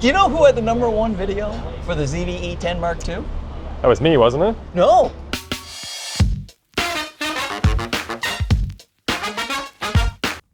Do you know who had the #1 video for the ZV-E10 Mark II? That was me, wasn't it? No.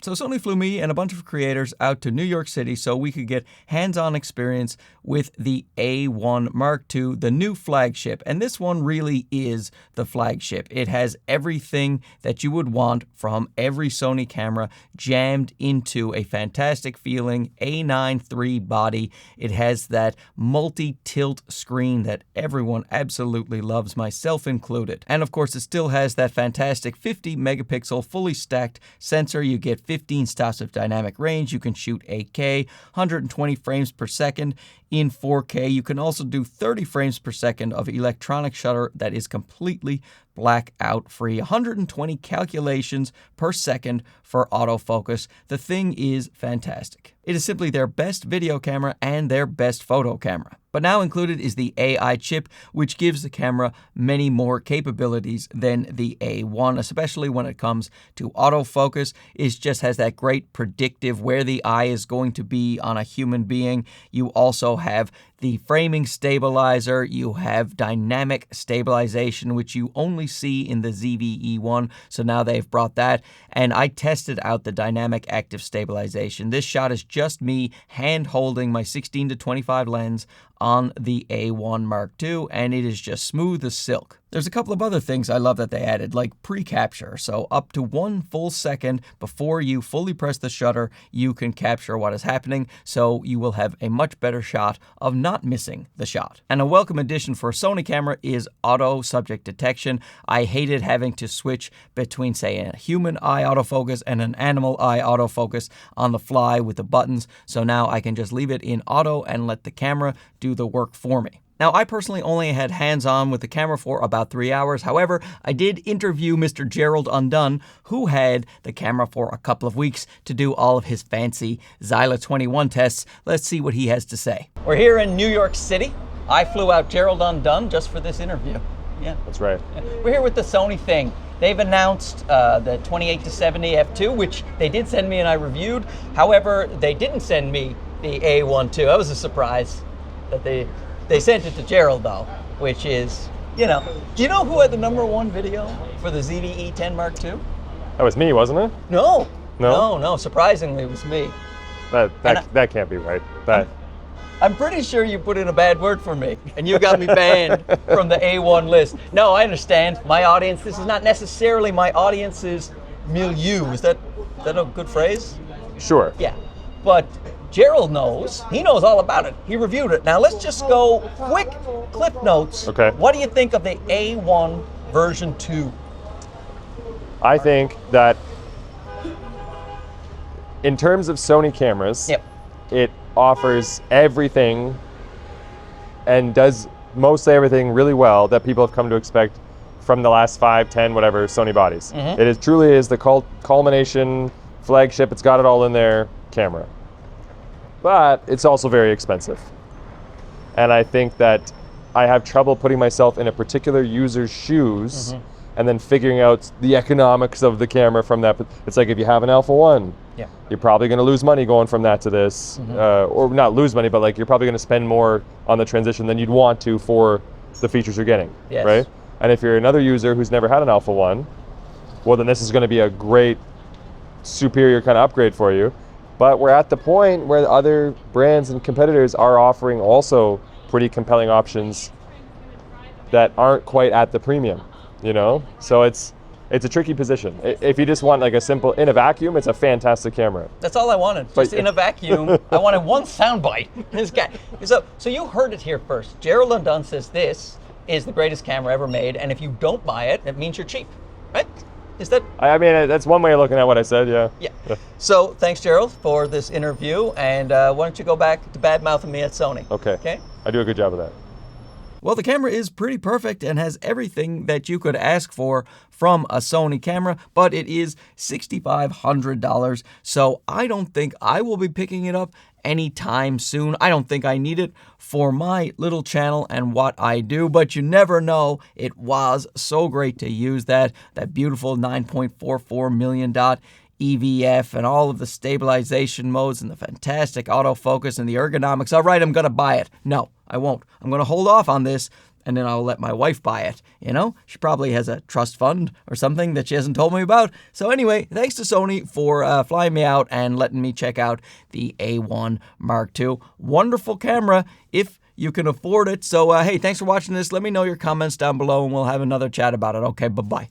So Sony flew me and a bunch of creators out to New York City so we could get hands-on experience with the A1 Mark II, the new flagship. And this one really is the flagship. It has everything that you would want from every Sony camera jammed into a fantastic feeling A9 III body. It has that multi-tilt screen that everyone absolutely loves, myself included. And of course, it still has that fantastic 50 megapixel fully stacked sensor. You get 15 stops of dynamic range. You can shoot 8K, 120 frames per second in 4K. You can also do 30 frames per second of electronic shutter that is completely blackout free. 120 calculations per second for autofocus. The thing is fantastic. It is simply their best video camera and their best photo camera. But now included is the AI chip, which gives the camera many more capabilities than the A1, especially when it comes to autofocus. It just has that great predictive where the eye is going to be on a human being. You also have the framing stabilizer. You have dynamic stabilization, which you only see in the ZV-E1. So now they've brought that. And I tested out the dynamic active stabilization. This shot is just me hand holding my 16-25 lens on the A1 Mark II, and it is just smooth as silk. There's a couple of other things I love that they added, like pre-capture. So up to 1 full second before you fully press the shutter, you can capture what is happening, so you will have a much better shot of not missing the shot. And a welcome addition for a Sony camera is auto subject detection. I hated having to switch between, say, a human eye autofocus and an animal eye autofocus on the fly with the buttons, so now I can just leave it in auto and let the camera do the work for me. Now, I personally only had hands-on with the camera for about 3 hours. However, I did interview Mr. Gerald Undone, who had the camera for a couple of weeks to do all of his fancy Xyla 21 tests. Let's see what he has to say. We're here in New York City. I flew out Gerald Undone just for this interview. Yeah, That's right. we're here with the Sony thing. They've announced the 28-70 f2, which they did send me and I reviewed. However, they didn't send me the A1 II. That was a surprise that they sent it to Gerald, though, which is, you know. Do you know who had the #1 video for the ZV-E10 Mark II? That was me, wasn't it? No. No? No. Surprisingly, it was me. That can't be right. I'm pretty sure you put in a bad word for me, and you got me banned from the A1 list. No, I understand. My audience, this is not necessarily my audience's milieu. Is that a good phrase? Sure. Yeah. But Gerald knows. He knows all about it. He reviewed it. Now let's just go quick clip notes. Okay. What do you think of the A1 version 2? I think that in terms of Sony cameras, Yep. it offers everything and does mostly everything really well that people have come to expect from the last 5, 10, whatever Sony bodies. Mm-hmm. It truly is the culmination flagship. It's got it all in there camera. But it's also very expensive. And I think that I have trouble putting myself in a particular user's shoes and then figuring out the economics of the camera from that. It's like if you have an Alpha 1, Yeah. you're probably going to lose money going from that to this. Or not lose money, but like you're probably going to spend more on the transition than you'd want to for the features you're getting, Yes. right? And if you're another user who's never had an Alpha 1, well, then this is going to be a great, superior kind of upgrade for you. But we're at the point where other brands and competitors are offering also pretty compelling options that aren't quite at the premium, you know? So it's a tricky position. If you just want like a simple, in a vacuum, it's a fantastic camera. That's all I wanted. Just in a vacuum. I wanted one soundbite. This guy. So you heard it here first. Gerald Undone says this is the greatest camera ever made, and if you don't buy it, it means you're cheap, right? Is that? I mean, that's one way of looking at what I said, yeah. Yeah. So thanks, Gerald, for this interview, and why don't you go back to bad-mouthing me at Sony? Okay. I do a good job of that. Well, the camera is pretty perfect and has everything that you could ask for from a Sony camera, but it is $6,500, so I don't think I will be picking it up anytime soon. I don't think I need it for my little channel and what I do, but you never know. It was so great to use that beautiful 9.44 million dot EVF and all of the stabilization modes and the fantastic autofocus and the ergonomics. All right, I'm going to buy it. No, I won't. I'm going to hold off on this, and then I'll let my wife buy it. You know, she probably has a trust fund or something that she hasn't told me about. So anyway, thanks to Sony for flying me out and letting me check out the A1 Mark II. Wonderful camera if you can afford it. So hey, thanks for watching this. Let me know your comments down below, and we'll have another chat about it. Okay, bye-bye.